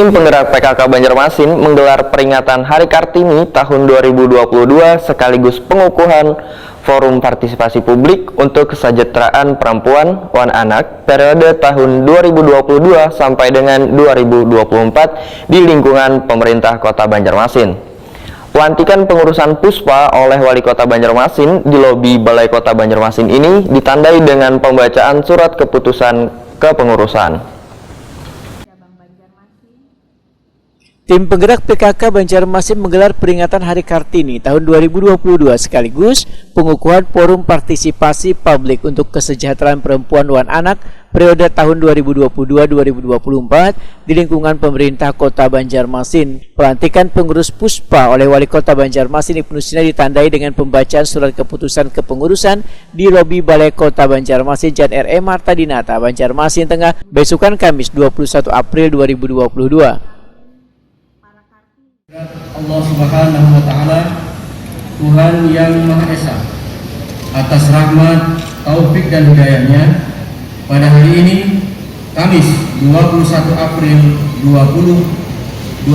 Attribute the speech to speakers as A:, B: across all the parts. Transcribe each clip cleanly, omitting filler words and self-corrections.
A: Tim penggerak PKK Banjarmasin menggelar peringatan Hari Kartini tahun 2022 sekaligus pengukuhan Forum Partisipasi Publik untuk Kesejahteraan Perempuan dan Anak periode tahun 2022 sampai dengan 2024 di lingkungan pemerintah Kota Banjarmasin. Pelantikan pengurusan Puspa oleh Wali Kota Banjarmasin di lobi Balai Kota Banjarmasin ini ditandai dengan pembacaan surat keputusan kepengurusan.
B: Tim penggerak PKK Banjarmasin menggelar peringatan Hari Kartini tahun 2022 sekaligus pengukuhan Forum Partisipasi Publik untuk Kesejahteraan Perempuan dan Anak periode tahun 2022-2024 di lingkungan pemerintah Kota Banjarmasin. Pelantikan pengurus Puspa oleh Wali Kota Banjarmasin Ibnu Sina ditandai dengan pembacaan surat keputusan kepengurusan di lobi Balai Kota Banjarmasin Jalan R.E. Marta Dinata, Banjarmasin Tengah, besokan Kamis 21 April 2022.
C: Allah Subhanahu wa Ta'ala, Tuhan yang Maha Esa, atas rahmat, taufik dan hidayahnya, pada hari ini Kamis 21 April 2022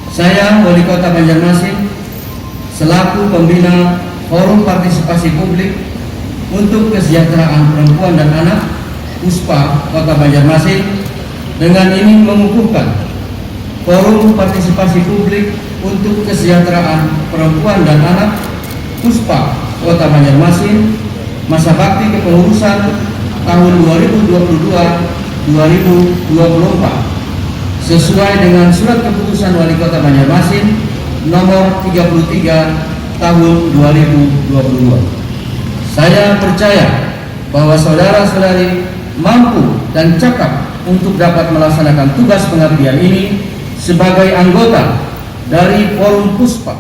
C: saya Wali Kota Banjarmasin selaku pembina Forum Partisipasi Publik untuk Kesejahteraan Perempuan dan Anak Puspa Kota Banjarmasin dengan ini mengukuhkan Forum Partisipasi Publik untuk Kesejahteraan Perempuan dan Anak Puspa Kota Banjarmasin masa bakti kepengurusan tahun 2022-2024 sesuai dengan surat keputusan Wali Kota Banjarmasin nomor 33 tahun 2022. Saya percaya bahwa saudara-saudari mampu dan cakap untuk dapat melaksanakan tugas pengabdian ini sebagai anggota dari Forum Puspa.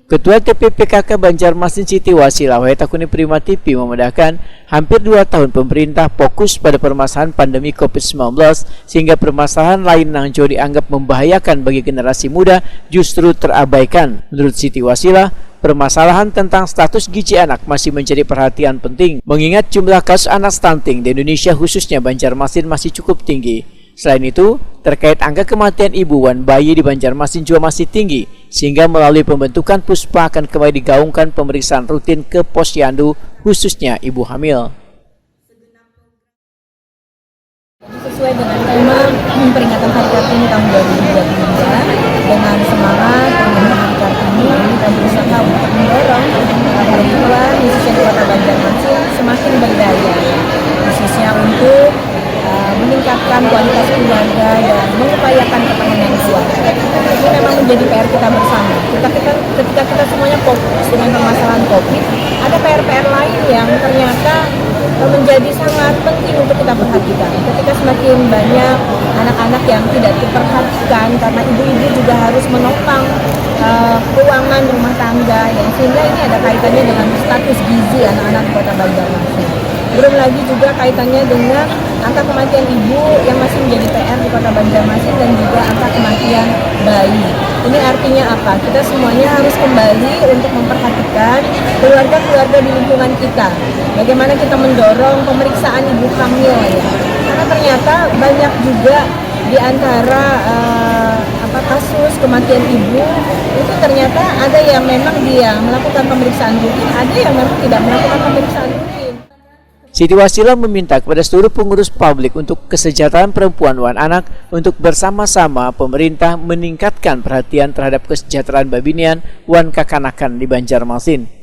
B: Ketua TPPKK Banjarmasin Siti Wasilah Wahetakuni Prima TV memedahkan hampir 2 tahun pemerintah fokus pada permasalahan pandemi COVID-19 sehingga permasalahan lain yang jauh dianggap membahayakan bagi generasi muda justru terabaikan. Menurut Siti Wasilah, permasalahan tentang status gizi anak masih menjadi perhatian penting mengingat jumlah kasus anak stunting di Indonesia khususnya Banjarmasin masih cukup tinggi. Selain itu, terkait angka kematian ibu dan bayi di Banjarmasin juga masih tinggi, sehingga melalui pembentukan Puspa akan kembali digaungkan pemeriksaan rutin ke posyandu, khususnya ibu hamil.
D: Sesuai dengan tema peringatan Hari Kartini tahun 2022, dengan semangat peringatan Hari Kartini, kita berusaha untuk mendorong perempuan, khususnya di Kota Banjarmasin, semakin berdaya, khususnya untuk meningkatkan kualitas keluarga dan mengupayakan ketahanan keluarga. Ini memang menjadi PR kita bersama. Ketika kita semuanya fokus dengan permasalahan COVID, ada PR-PR lain yang ternyata menjadi sangat penting untuk kita perhatikan. Ketika semakin banyak anak-anak yang tidak diperhatikan karena ibu-ibu juga harus menopang keuangan rumah tangga, yang sehingga ini ada kaitannya dengan status gizi anak-anak Kota Banjarmasin. Belum lagi juga kaitannya dengan angka kematian ibu yang masih menjadi PR di Kota Banjarmasin dan juga angka kematian bayi. Ini artinya apa? Kita semuanya harus kembali untuk memperhatikan keluarga-keluarga di lingkungan kita. Bagaimana kita mendorong pemeriksaan ibu hamil ya. Karena ternyata banyak juga di antara kasus kematian ibu itu ternyata ada yang memang dia melakukan pemeriksaan rutin, ada yang memang tidak melakukan pemeriksaan rutin.
B: Siti Wasilah meminta kepada seluruh pengurus publik untuk kesejahteraan perempuan dan anak untuk bersama-sama pemerintah meningkatkan perhatian terhadap kesejahteraan babinian wan kakanakan di Banjarmasin.